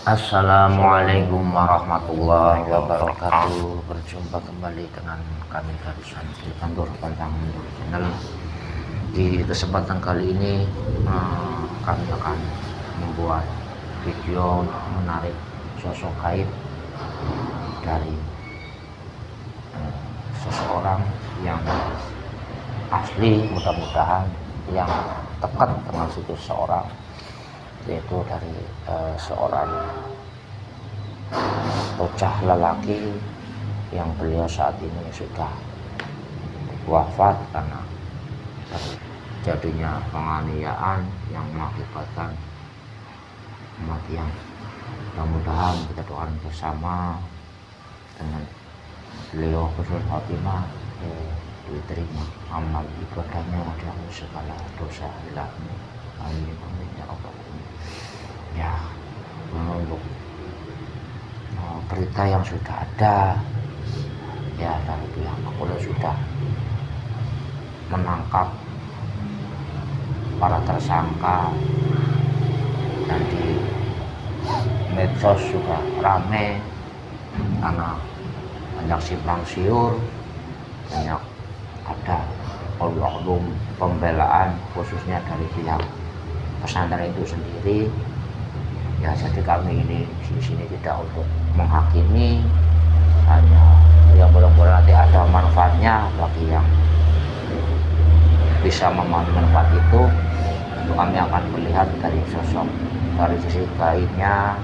Assalamualaikum warahmatullahi wabarakatuh. Berjumpa kembali dengan kami dari Santri Tandur Pantang Mundur Channel. Di kesempatan kali ini kami akan membuat video menarik sosok gaib dari seseorang yang asli, mudah-mudahan yang dekat dengan seseorang, yaitu dari seorang bocah lelaki yang beliau saat ini sudah wafat karena terjadinya penganiayaan yang mengakibatkan kematian. Mudah-mudahan kita doakan bersama dengan beliau husnul khotimah, diterima amal ibadahnya dan segala dosa hilangnya. Amin amin ya rabbal alamin. Ya, menunggu berita yang sudah ada ya dari pihak Polres sudah menangkap para tersangka, dan di medsos juga rame karena banyak simpang siur, banyak ada oknum pembelaan khususnya dari pihak pesantren itu sendiri. Ya, jadi kami ini di sini tidak untuk menghakimi, hanya yang mudah-mudahan nanti ada manfaatnya bagi yang bisa memahami manfaat itu. Kami akan melihat dari sosok, dari sisi gaibnya,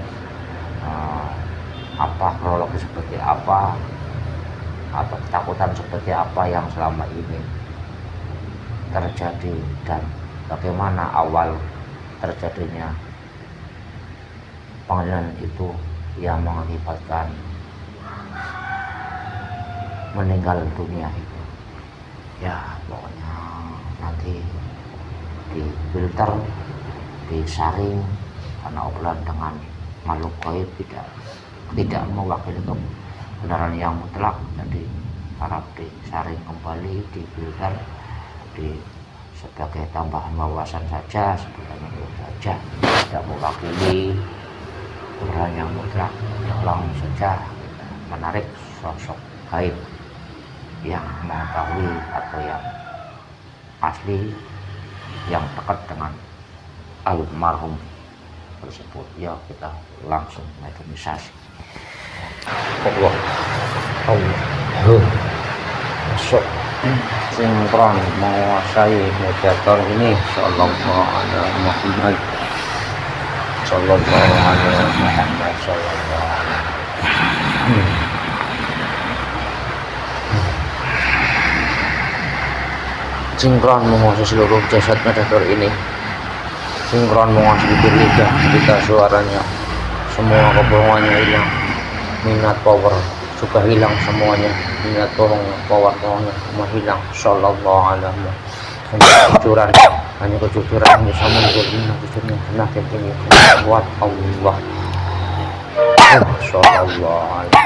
apa kronologi seperti apa atau ketakutan seperti apa yang selama ini terjadi, dan bagaimana awal terjadinya penganiayaan itu yang mengakibatkan meninggal dunia itu. Ya, pokoknya nanti difilter, disaring, karena obrolan dengan makhluk gaib tidak mewakili kebenaran yang mutlak, jadi harap disaring kembali, difilter, sebagai tambahan wawasan saja, sebetulnya itu saja, tidak mewakili kebenaran yang mutlak. Tolong saja menarik sosok gaib yang mengetahui atau yang asli, yang dekat dengan almarhum tersebut. Ya, kita langsung mediasi. Allah masuk sinkron menguasai mediator ini. Sallallahu alaihi Muhammad, sallallahu alaihi Muhammad, sallallahu alaihi. Sinkron menguasai seluruh jasad mediator ini. Sinkron menguasai bibir lidah, ketika suaranya semua kebohongannya hilang, minat power juga hilang semuanya, minat powernya semua hilang. Sallallahu alaihi wasallam. Hanya kejujuran yang bisa membuat jujurnya semakin tinggi kuat Allah. Sallallahu alaihi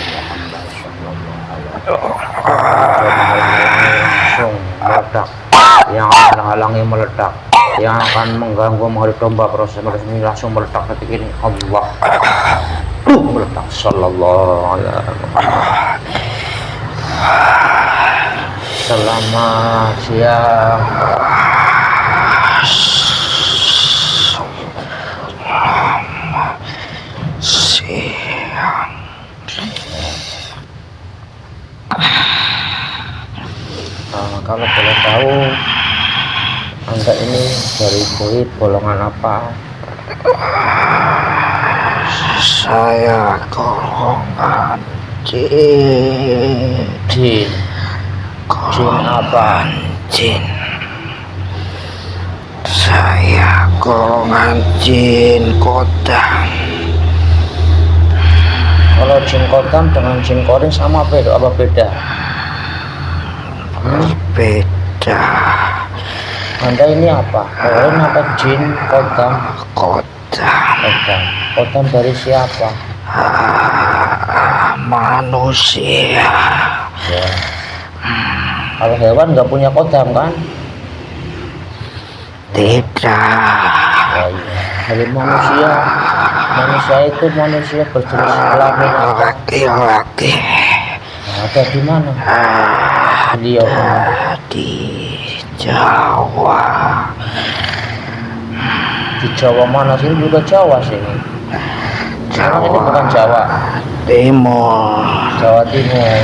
Muhammad, sallallahu alaihi langsung meledak, yang halangi meledak, yang akan mengganggu menghadapi domba proses ini langsung meledak ketika ini. Allah meledak. Sallallahu alaihi wasallam. Selamat siang. Kalau boleh tahu, Anda ini dari goib golongan apa? Saya golongan jin. Jin. Jin apa? Jin. Saya golongan jin kodam. Kalau jin kodam dengan jin koring sama beda apa beda? Berbeda. Anda ini apa? Koring apa jin kodam? Kodam. Kodam dari siapa? Manusia. Ya. Kalau hewan nggak punya kodam kan? Tidak. Oh, iya. Dari manusia Manusia itu manusia berjenis kelamin apa? Laki-laki. Ada di mana? Beliau Di Jawa. di Jawa mana sih? Juga Jawa sini. Sekarang ini bukan Jawa. Timur. Jawa Timur.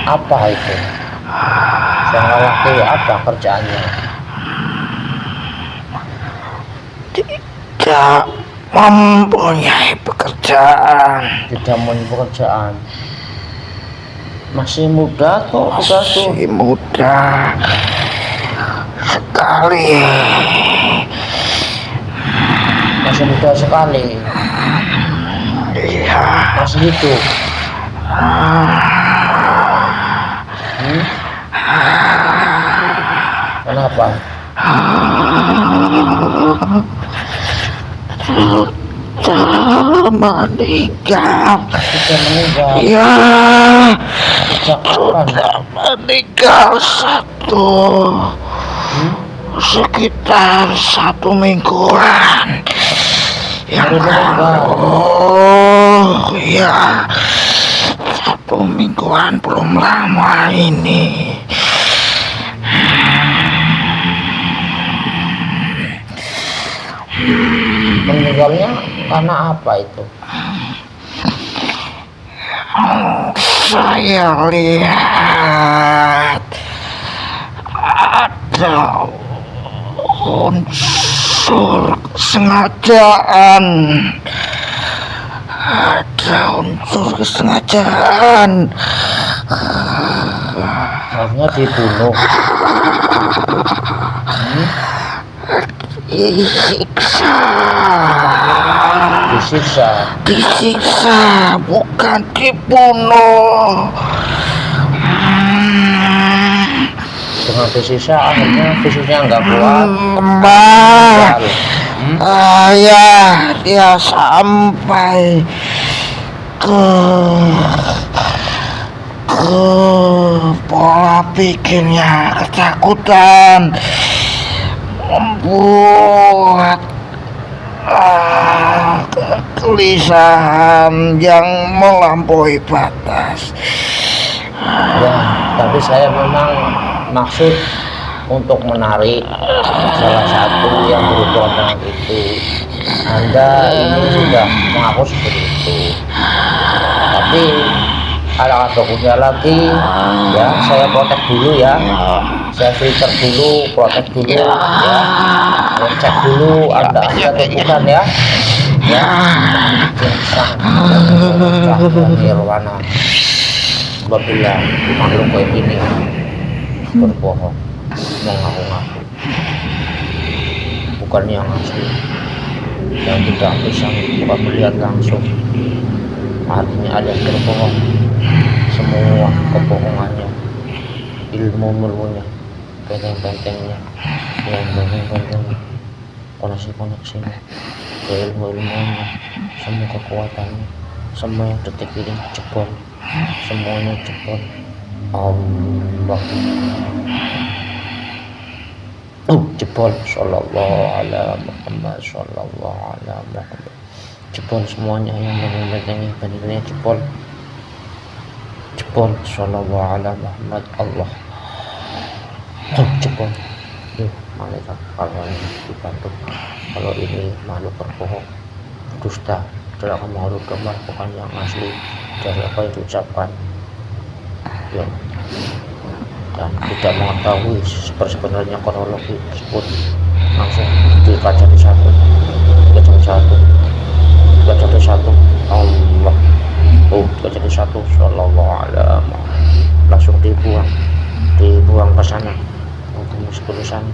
Apa itu? Seorang laki apa kerjaannya? Tidak mempunyai pekerjaan. Tidak punya pekerjaan. Masih muda kok, udah tuh. Masih muda sekali. Masih muda sekali. Iya. Masih hidup. Kenapa? Sudah meninggal. Sudah meninggal. Ya, Sejak kapan? sudah meninggal sekitar 1 mingguan. Baru meninggal. Oh ya, 1 mingguan belum lama ini. Meninggalnya karena apa itu? Saya lihat ada unsur kesengajaan. Ada unsur kesengajaan. Harusnya dibunuh. Disiksa. Disiksa. Disiksa, bukan dibunuh. Dengan disiksa akhirnya fisiknya nggak kuat. Mbak, ya dia sampai ke pola pikirnya ketakutan, membuat kegelisahan yang melampaui batas. Ya, tapi saya memang maksud untuk menarik salah satu yang berhubungan dengan itu. Anda ini sudah mengaku seperti itu, tapi ada dokumennya lagi. Ya, saya protek dulu ya, saya filter dulu, protek dulu ya, saya cek dulu Anda bukan ya. Ya, nirwana. Apabila makhluk kayak ini berbohong, mengaku-ngaku, bukan yang asli, yang tidak bisa bukan melihat langsung, artinya ada yang berbohong. Semua kebohongannya, ilmunya, benteng-bentengnya, yang benteng-bentengnya, koneksi-koneksinya, ilmunya, semua kekuatannya, semua yang detik ini jebol, semuanya jebol. Allah jebol. Sallallahu ala Muhammad, sallallahu ala Muhammad. Jebol semuanya yang benteng-bentengnya, bentengnya jebol. Jebol. Sallallahu ala Muhammad. Allah jebol. Malaikat kalau ini dibantu, kalau ini makhluk berbohong, dusta, tidak akan makhluk melakukan yang asli dari apa yang diucapkan, ya, dan tidak mengetahui sebenarnya kronologi tersebut. Langsung dikaca di satu, Allah, dikaca di satu, sallallahu ala Muhammad. Langsung dibuang ke sana, untuk tulisan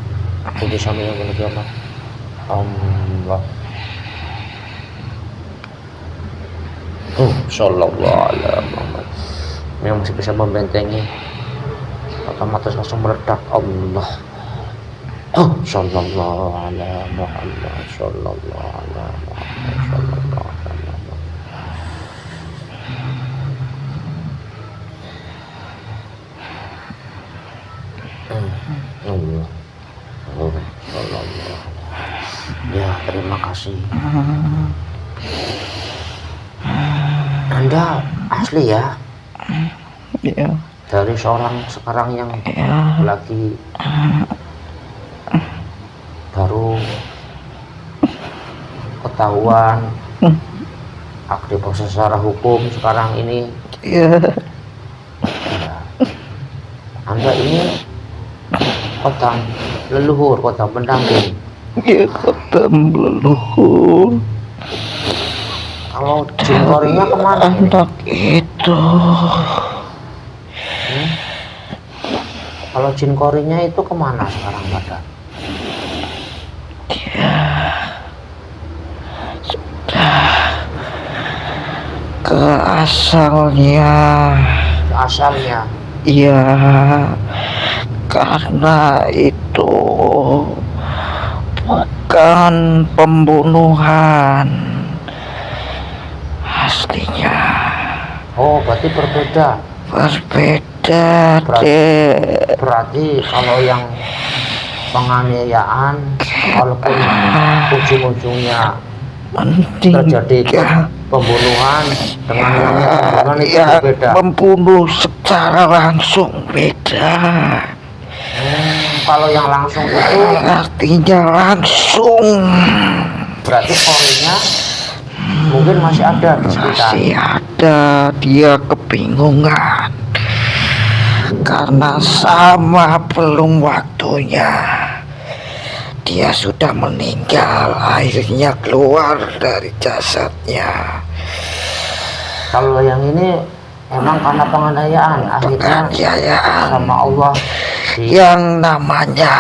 yang bagaimana, Allah, sallallahu ala Muhammad. Yang masih bisa membentengi, otomatis langsung meledak. Allah, sallallahu ala Muhammad, sallallahu ala Muhammad, sallallahu ala Muhammad. Allah, sallallahu. Ya, terima kasih. kasih. Anda asli ya? Ya. Dari seorang sekarang yang Ya. lagi baru ketahuan aktif proses secara hukum sekarang ini. Ya. Ya. Anda ini kota leluhur, kota pendamping. Ya, kota leluhur. Kalau jin korinya kemana ini? Anak itu. Kalau jin korinya itu kemana sekarang pada? Ke asalnya. Asalnya. Ya, karena itu bukan pembunuhan aslinya. Oh, berarti berbeda. Berbeda deh. Berarti kalau yang penganiayaan, walaupun ujung-ujungnya terjadi pembunuhan dengan pembunuhan itu ya, berbeda. membunuh secara langsung beda. Kalau yang langsung itu Artinya langsung. berarti korinya mungkin masih ada di sekitar. Masih ada, dia kebingungan karena sama belum waktunya. Dia sudah meninggal, akhirnya keluar dari jasadnya. Kalau yang ini emang karena penganiayaan, akhirnya Penganiayaan sama Allah yang namanya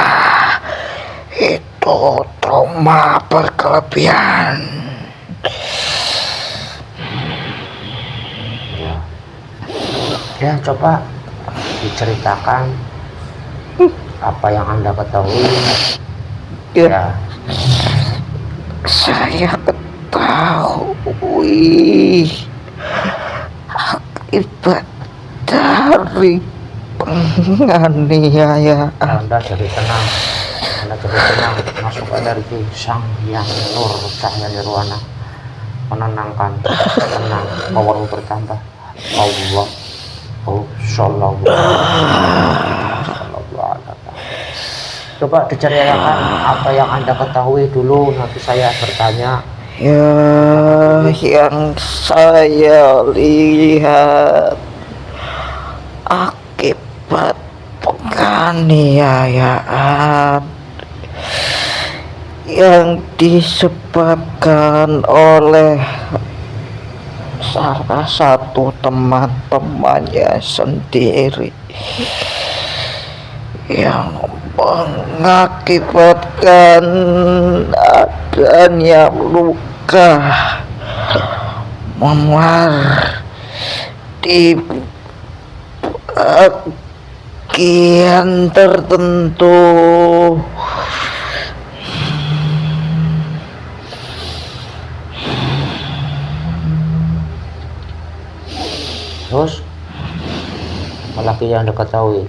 itu trauma berkelebihan. Ya, coba diceritakan apa yang Anda ketahui. Ya, Saya ketahui akibat dari penganiayaan. Anda jadi tenang. Anda jadi tenang. Masuk energi Sang Hyang Nur Cahaya Nirwana. Menenangkan, tenang, powermu bertambah. Allah, Sallallahu Coba diceritakan apa yang Anda ketahui dulu, nanti saya bertanya. Ya, yang saya lihat akibat penganiayaan yang disebabkan oleh salah satu teman-temannya sendiri yang mengakibatkan adanya luka memar di bagian tertentu. Terus apalagi yang Anda ketahui?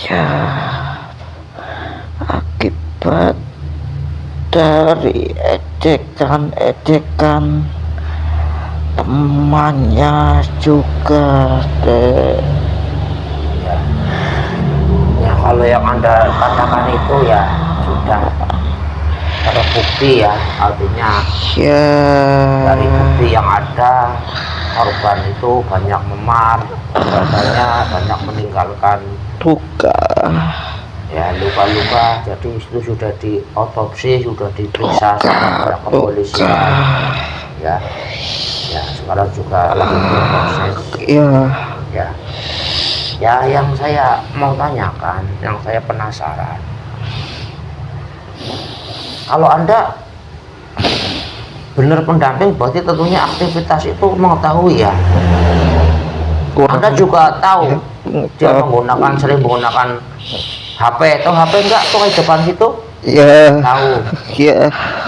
Ya, akibat dari ejekan-ejekan temannya juga deh. Ya, kalau yang Anda katakan itu ya sudah terbukti ya, artinya Ya, dari bukti yang ada korban itu banyak memar, badannya banyak meninggalkan luka. ya luka-luka, jadi itu sudah diotopsi, sudah diperiksa sama kepolisian ya. Ya, sekarang juga lagi berproses. Ya, Ya, yang saya mau tanyakan, yang saya penasaran, kalau Anda benar pendamping, berarti tentunya aktivitas itu mengetahui ya. Anda juga tahu dia sering menggunakan HP. Tahu HP enggak tuh di depan situ? ya, Tahu. ya.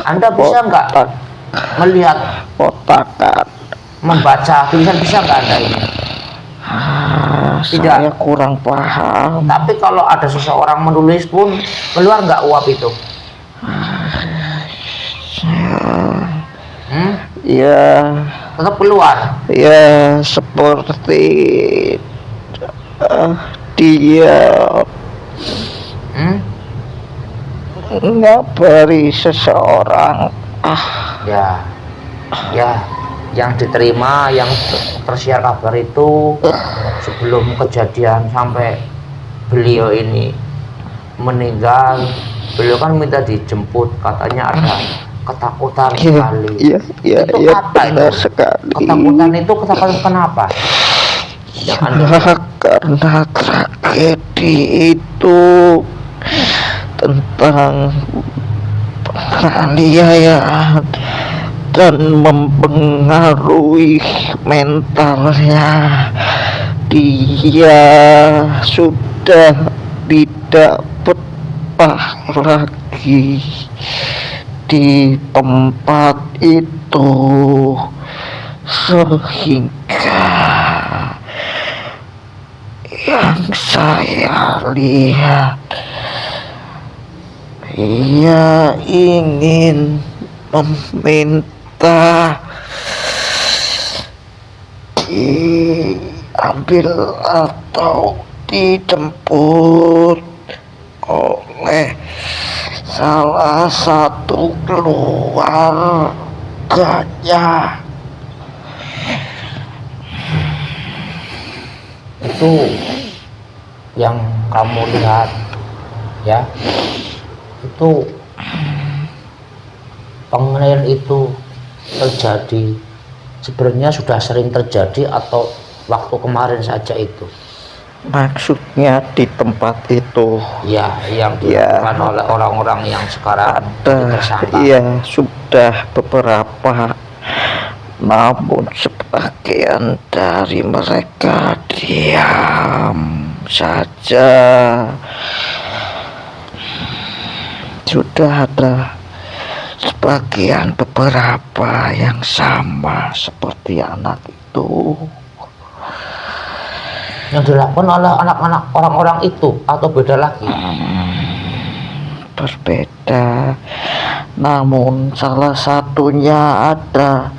Anda bisa enggak melihat, Otakan. membaca tulisan, bisa enggak Anda ini? Tidak. Saya kurang paham. Tapi kalau ada seseorang menulis pun keluar enggak uap itu? Hmm? Ya, Tetap keluar. ya seperti dia Hmm? ngabari seseorang. Ya, ya, yang diterima, yang tersiar kabar itu sebelum kejadian sampai beliau ini meninggal, beliau kan minta dijemput, katanya ada ketakutan sekali. Iya, Itu iya, apa benar itu? sekali. Ketakutan itu ketakutan kenapa? Yang Anda lihat? Karena tragedi itu tentang penganiayaan dan mempengaruhi mentalnya. Dia sudah tidak betah lagi di tempat itu, sehingga yang saya lihat, ia ingin meminta diambil atau dijemput oleh salah satu keluarganya. Itu yang kamu lihat, ya, itu penganiayaan itu terjadi sebenarnya sudah sering terjadi atau waktu kemarin saja itu? Maksudnya di tempat itu, Ya, yang dilakukan oleh orang-orang yang sekarang tersangka. iya, sudah beberapa, namun sebagian dari mereka diam saja. Sudah ada sebagian beberapa yang sama seperti anak itu. Yang dilakukan oleh anak-anak orang-orang itu atau beda lagi? Berbeda, namun salah satunya ada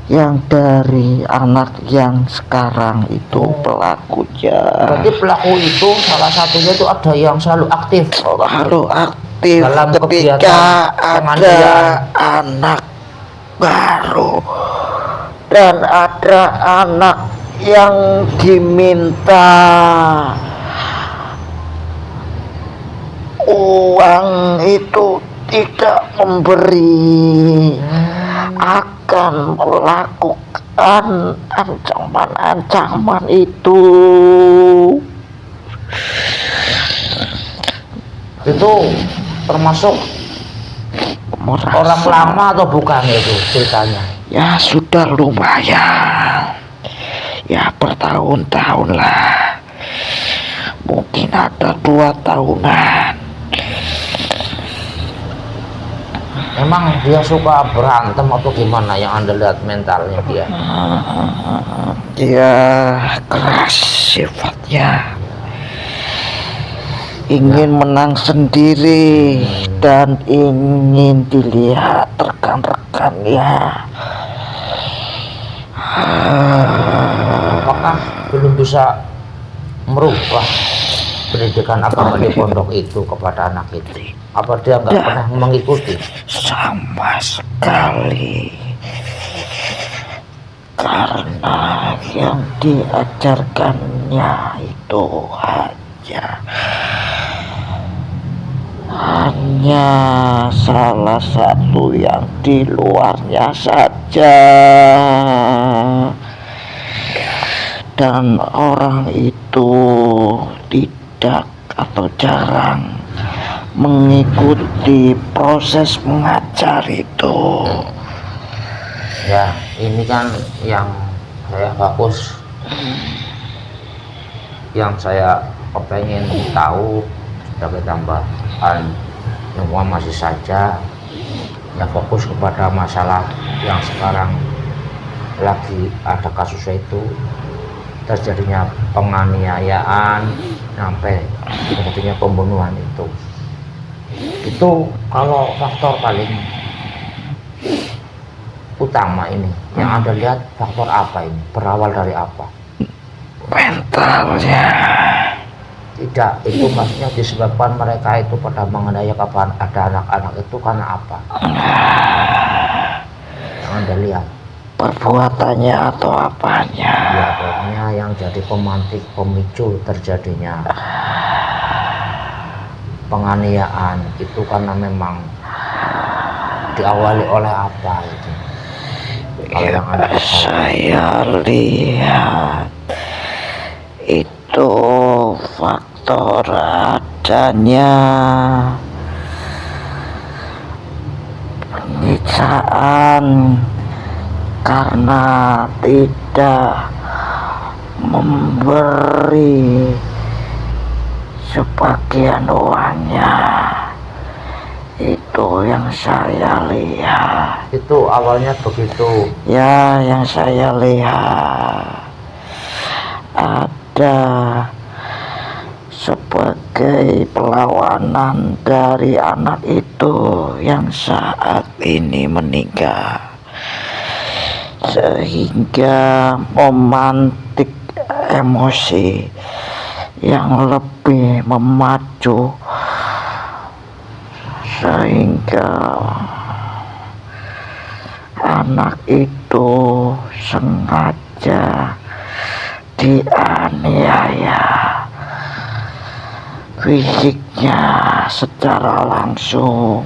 yang dari anak yang sekarang itu pelakunya. Berarti pelaku itu salah satunya itu ada yang selalu aktif Dalam ketika ada penganiayaan. anak baru dan ada anak yang diminta uang itu tidak memberi, akan melakukan ancaman-ancaman itu. Itu termasuk orang lama atau bukan itu ceritanya? Ya sudah lumayan, ya bertahun-tahun lah, mungkin ada 2 tahunan. Emang dia suka berantem atau gimana yang Anda lihat mentalnya dia? Dia keras sifatnya, ingin menang sendiri dan ingin dilihat rekan-rekannya. Apakah belum bisa merubah pendidikan agama di pondok itu kepada anak itu? Apa dia nggak pernah mengikuti? Sama sekali, karena yang diajarkannya itu hanya salah satu yang di luarnya saja, dan orang itu tidak atau jarang mengikuti proses mengajar itu. Ya, ini kan yang saya fokus, yang saya kepengen tahu sebagai tambahan yang masih saja ya fokus kepada masalah yang sekarang lagi ada kasusnya itu, terjadinya penganiayaan sampai terjadinya pembunuhan itu kalau faktor paling utama ini yang Anda lihat, faktor apa ini? Berawal dari apa? Mentalnya. Tidak, itu maksudnya disebabkan mereka itu pada mengenai kapan ada anak-anak itu karena apa? Yang Anda lihat. Perbuatannya atau apanya? Ya, pokoknya yang jadi pemantik, pemicu terjadinya penganiayaan itu karena memang diawali oleh apa itu? Kalau yang Anda ketahui. Saya lihat itu faktor adanya penyiksaan karena tidak memberi sebagian uangnya. Itu yang saya lihat. Itu awalnya begitu. Ya, yang saya lihat ada sebagai perlawanan dari anak itu yang saat ini meninggal, sehingga memantik emosi yang lebih memacu, sehingga anak itu sengaja dianiaya fisiknya secara langsung.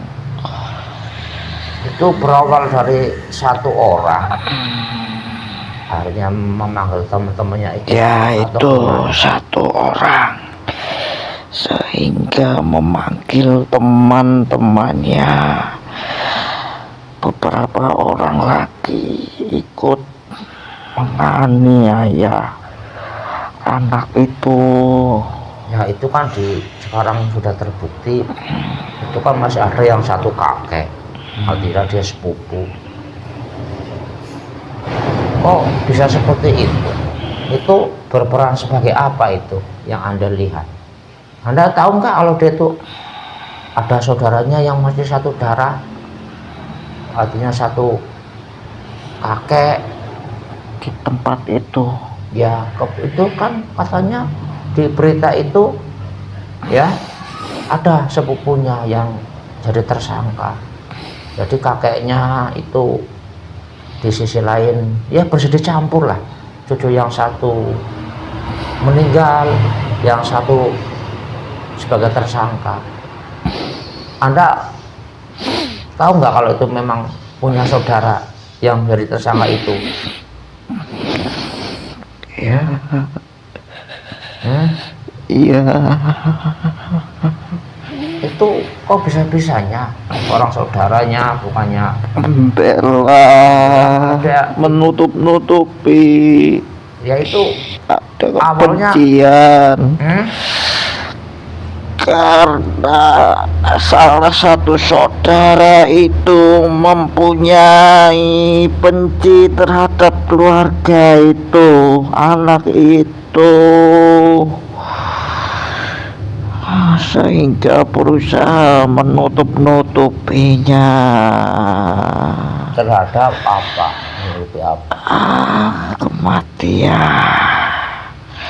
Itu berawal dari satu orang akhirnya memanggil teman-temannya itu. Ya, atau itu gimana? satu orang, sehingga memanggil teman-temannya. Beberapa orang lagi ikut menganiaya anak itu. Ya itu kan sekarang sudah terbukti itu kan masih ada yang satu kakek, artinya dia sepupu. Kok bisa seperti itu? Itu berperan sebagai apa itu yang Anda lihat? Anda tahu nggak kalau dia itu ada saudaranya yang masih satu darah, artinya satu kakek Di tempat itu ya? Itu kan katanya di berita itu ya ada sepupunya yang jadi tersangka. Jadi kakeknya itu di sisi lain ya bersedih campur lah, cucu yang satu meninggal, yang satu sebagai tersangka. Anda tahu nggak kalau itu memang punya saudara yang jadi tersangka itu? ya. Iya. Itu kok bisa-bisanya orang saudaranya bukannya Membela, ada, menutup-nutupi, yaitu ada awalnya kebencian karena salah satu saudara itu mempunyai benci terhadap keluarga itu, anak itu, sehingga berusaha menutup-nutupinya. terhadap apa? Menutupi apa? Kematian.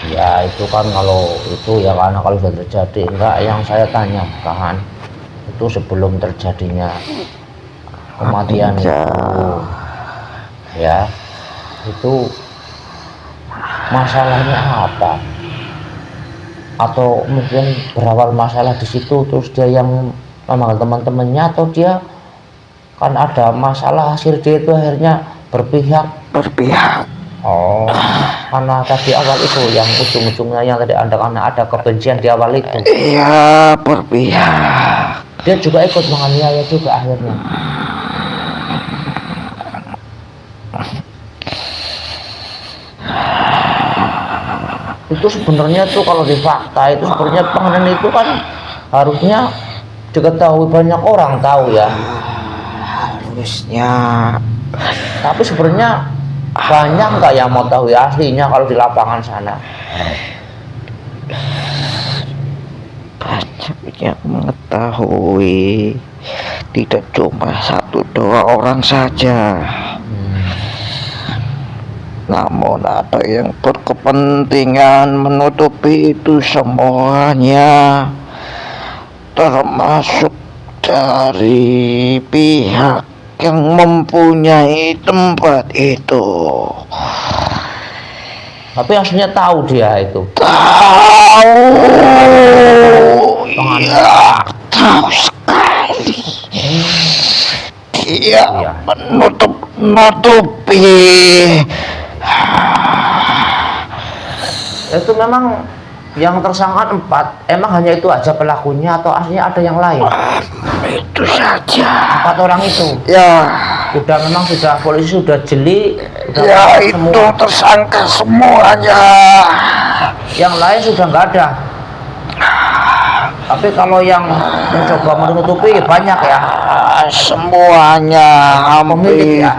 Ya itu kan kalau itu ya karena kalau sudah terjadi. Enggak, yang saya tanyakan itu sebelum terjadinya kematian itu ya, itu masalahnya apa? Atau mungkin berawal masalah di situ terus dia yang memanggil teman-temannya, atau dia kan ada masalah hasil dia itu akhirnya berpihak. Oh, karena tadi awal itu yang ujung-ujungnya yang tadi Anda karena ada kebencian di awal itu. Iya, berpihak. Dia juga ikut menganiaya juga akhirnya. Itu sebenarnya tuh kalau di fakta itu sebenarnya penganiayaan itu kan harusnya diketahui banyak orang tahu ya. Harusnya. Tapi sebenarnya banyak nggak yang mau tahu ya aslinya kalau di lapangan sana? Banyak yang mengetahui, tidak cuma satu dua orang saja. namun ada yang berkepentingan menutupi itu semuanya, termasuk dari pihak yang mempunyai tempat itu. Tapi aslinya tahu dia itu. Tahu, ya, tahu sekali. Dia Iya. menutupi. Itu memang yang tersangka 4, emang hanya itu aja pelakunya atau aslinya ada yang lain? Itu saja. 4 orang itu. Ya, Sudah polisi sudah jeli, sudah ya tangkap itu semua. tersangka semuanya. Yang lain sudah nggak ada. Tapi kalau yang mencoba menutupi banyak ya. Semuanya Pemilik hampir ya.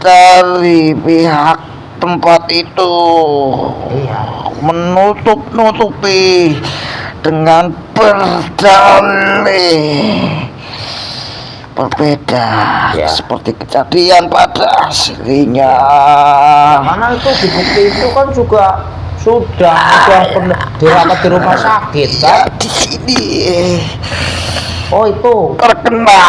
dari pihak tempat itu Iya. menutup-nutupi dengan berdalih berbeda, Ya. seperti kejadian pada aslinya. Karena itu di bukti itu kan juga sudah dirawat di rumah sakit Ya, kan? di sini Oh itu terkena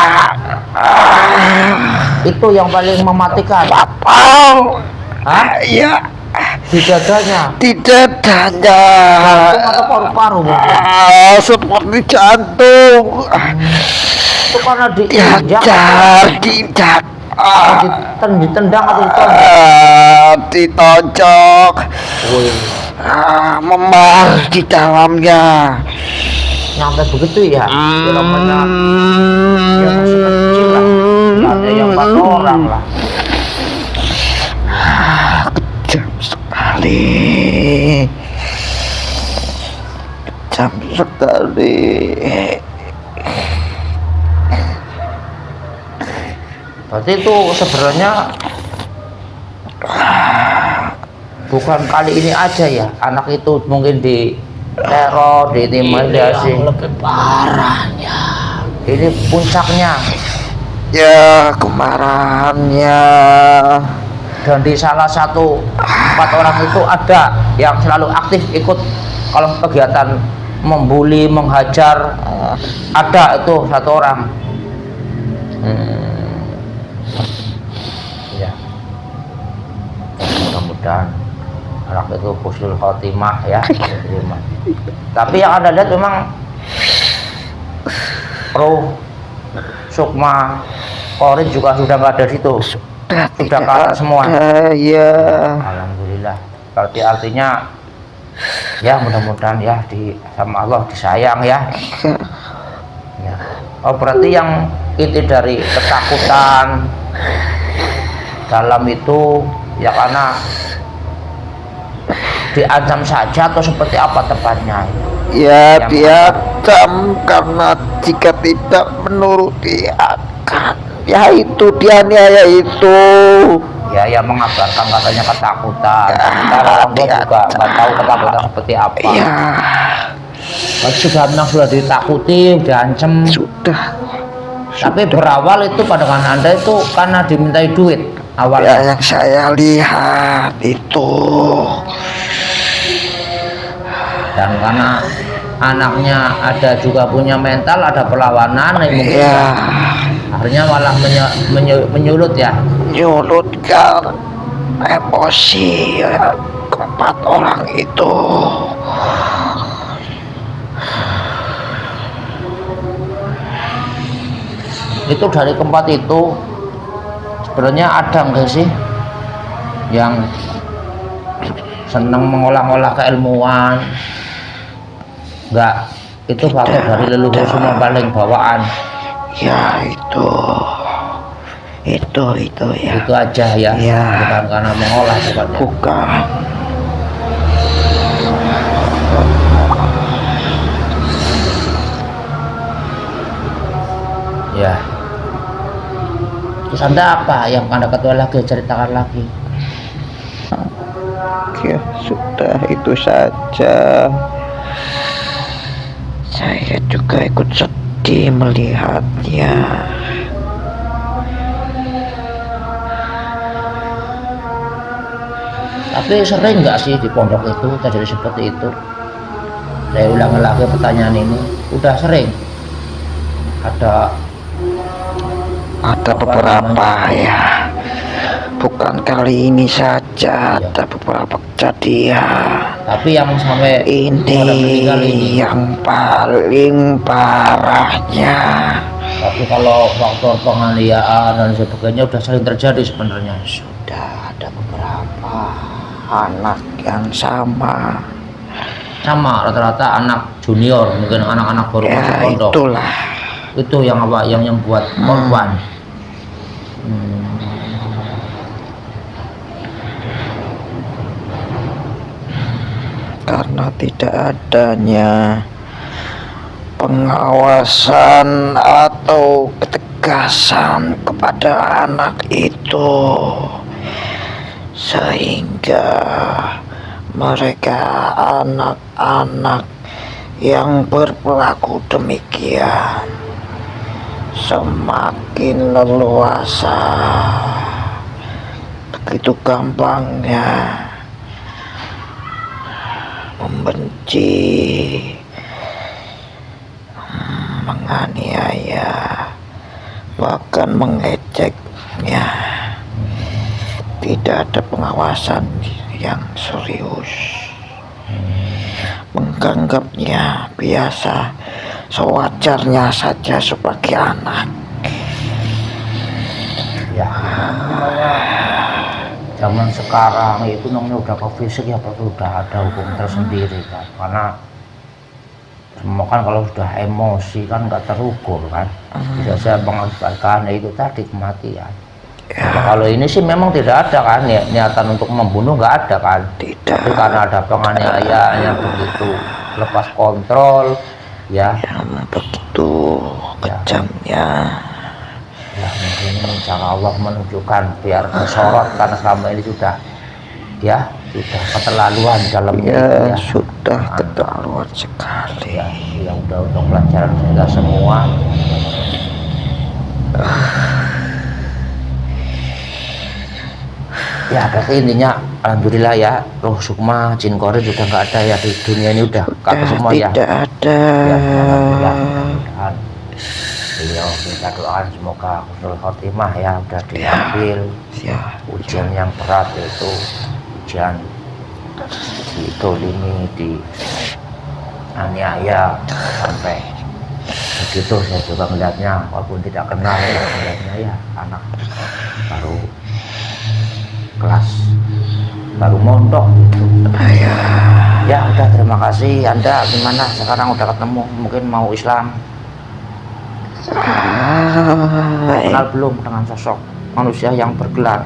yang paling mematikan. papal. Hah? Ya, Di dadanya. di dadanya. Jantung atau paru-paru mungkin? Seperti jantung. Itu karena diinjak Diinjak, ditendang atau ditonjok. ditonjok, Wih, memar di dalamnya. nyampe begitu ya? Namanya ya masih kecil lah. Nggak ada yang 4 orang lah. Kejam sekali. Kejam sekali. Berarti itu sebenarnya bukan kali ini aja ya anak itu mungkin di teror, diintimidasi. Lebih parahnya. Ini puncaknya. Ya, kemarahannya. Dan di salah satu 4 orang itu ada yang selalu aktif ikut kalau kegiatan membuli, menghajar. Ada itu 1 orang. Ya. Mudah-mudahan anak itu husnul khotimah ya. Tapi yang Anda lihat memang Pro Sukma Korin juga sudah nggak ada di situ. Sudah kalah semua. Ya. Alhamdulillah. Berarti artinya ya mudah-mudahan ya sama Allah disayang ya. Ya. Oh berarti yang inti dari ketakutan dalam itu ya karena diancam saja atau seperti apa tepatnya? Ya, Yang diancam karena jika tidak menuruti akan ya itu dianiaya itu. Ya yang mengabarkan katanya ketakutan. Sementara orang tua juga nggak tahu ketakutan seperti apa. Ya, Sudah ditakuti, diancam. sudah. Tapi berawal itu pandangan Anda itu karena dimintai duit Ya, awalnya. yang saya lihat itu. Dan karena anaknya ada juga punya mental, ada perlawanan, mungkin Ya, akhirnya malah menyulut ya. nyurutkan emosi ya, 4 orang itu. Itu dari keempat itu sebenarnya ada nggak sih yang senang mengolah-olah keilmuan? Nggak, itu faktor dari leluhur semua paling bawaan. Ya, itu ya. Itu aja ya, Ya. bukan karena mengolah sebenarnya. Bukan. Ya. Terus Anda apa yang Anda ketahui lagi, ceritakan lagi? Ya, sudah itu saja. Saya juga ikut sedih melihatnya. Tapi sering nggak sih di pondok itu terjadi seperti itu? Saya ulangi lagi pertanyaan ini. Udah sering ada beberapa ya, bukan kali ini saja, Iya. ada beberapa kejadian. Tapi yang sampai pada meninggal Ini ini. yang paling parahnya. Tapi kalau faktor penganiayaan dan sebagainya udah sering terjadi sebenarnya. Sudah ada beberapa anak yang sama. Sama rata-rata anak junior, mungkin anak-anak baru masuk Ya pondok. itulah. Itu yang apa? Yang buat korban. Karena tidak adanya pengawasan atau ketegasan kepada anak itu, sehingga mereka anak-anak yang berperilaku demikian semakin leluasa, begitu gampangnya membenci, menganiaya, bahkan mengejeknya. Tidak ada pengawasan yang serius, menganggapnya biasa, sewajarnya saja sebagai anak. Ya, namanya zaman sekarang itu namanya udah ke fisik ya, berarti udah ada hukum tersendiri kan. Karena semua kan kalau sudah emosi kan nggak terukur kan, bisa saja mengakibatkan itu tadi kematian. Nah, kalau ini sih memang tidak ada kan niatan untuk membunuh, nggak ada kan. Tidak. Tapi karena ada penganiayaan yang begitu lepas kontrol ya, Yang begitu kejamnya. ya mungkin cara Allah menunjukkan biar bersorot, karena selama ini sudah keterlaluan dalamnya Ya, itu ya. sudah keterlaluan sekali. Ya udah untuk pelajaran kita semua. Ya berarti intinya alhamdulillah ya, roh sukma jin korin sudah nggak ada ya di dunia ini, udah kata semua ya. Tidak ada. Ya, alhamdulillah. Mudah-mudahan beliau kita doakan semoga husnul khotimah ya, udah diambil Ya, ujian yang berat, yaitu ujian ditolimi, di aniaya sampai begitu. Saya juga melihatnya walaupun tidak kenal ya, melihatnya ya anak baru kelas, baru mondok gitu. Ya udah, terima kasih. Anda gimana sekarang, udah ketemu, mungkin mau Islam? Kenal belum dengan sosok manusia yang bergelar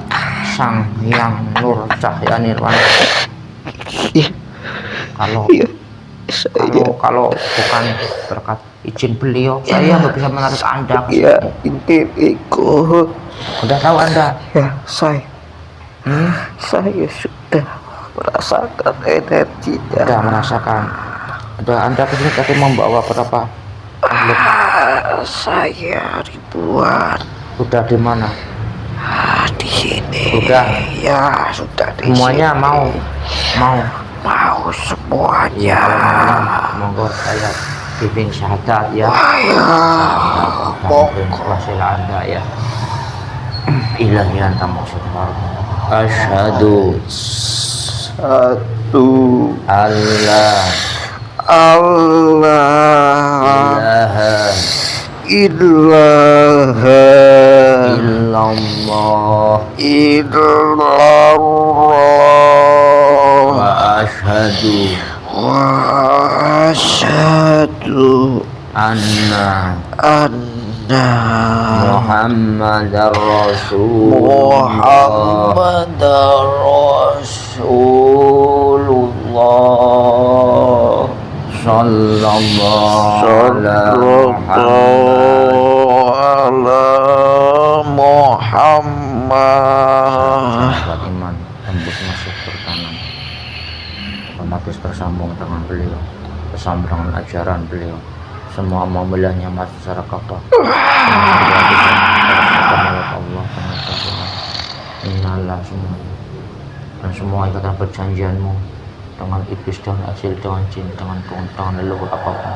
Sang Hyang Nur Cahya Nirwana? Kalau kalau bukan berkat izin beliau, saya nggak bisa menarik Anda ke ya, sini. ini ikut. Udah tahu Anda? Ya, saya sudah merasakan energinya. Udah merasakan. Udah Anda kesini tadi membawa berapa? Saya ribuan. Udah di mana? Di sini. Udah. Ya, sudah di Semuanya sini. mau semuanya. monggo saya bimbing syahadat ya. Wasilah Anda ya. Ilahi anta maksudnya. Asyhadu Satu. Allah Allah ilaha illallah illallah wa asyhadu anna Muhammadar Rasulullah sallallahu ala Muhammad. Buat iman tembus masuk bertanam, otomatis tersambung dengan beliau, bersambung dengan ajaran beliau. Semua memulainya masuk secara kafah. Allah, innallah semua. dan semua ikatan perjanjianmu dengan iblis, dengan hasil, dengan jin, dengan keuntungan leluhur apapun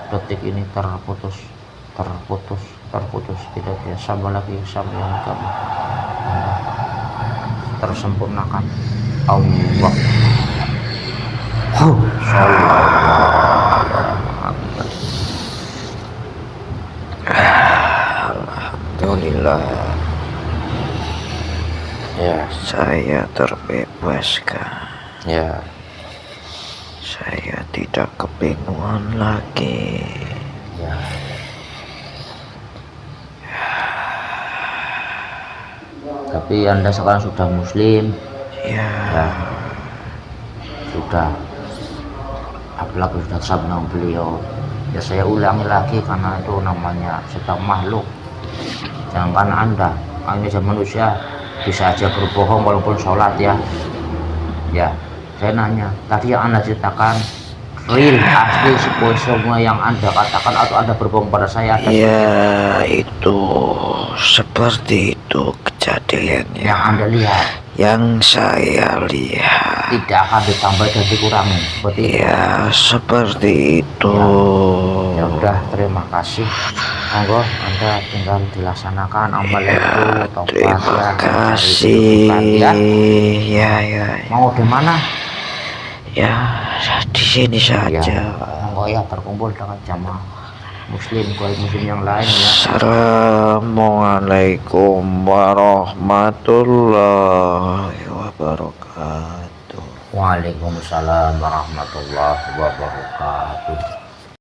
detik ini terputus, tidak bisa sama lagi sama yang kami tersempurnakan. Allah Alhamdulillah, ya, saya terbebaskan. ya, Saya tidak kebingungan lagi. ya. Tapi Anda sekarang sudah muslim, Ya, ya, sudah, apalagi sudah sama beliau. Ya saya ulangi lagi karena itu namanya sedang makhluk. Jangan Anda, hanya saja manusia bisa aja berbohong walaupun sholat ya. Ya, saya nanya, tadi yang Anda ceritakan real, asli, semua yang Anda katakan atau Anda berbohong pada saya? ya itu seperti itu kejadiannya. Yang Anda lihat Yang saya lihat, tidak akan ditambah dan dikurangi, seperti itu. ya seperti itu. Ya udah, terima kasih. Monggo Anda tinggal dilaksanakan amal itu, tobat Terima ya, kasih. ya. Ya. Mau di mana? Ya, di sini saja. Ya, monggo ya, berkumpul dengan jamaah muslim, kaum muslim yang lain ya. Assalamualaikum warahmatullahi wabarakatuh. Waalaikumsalam warahmatullahi wabarakatuh.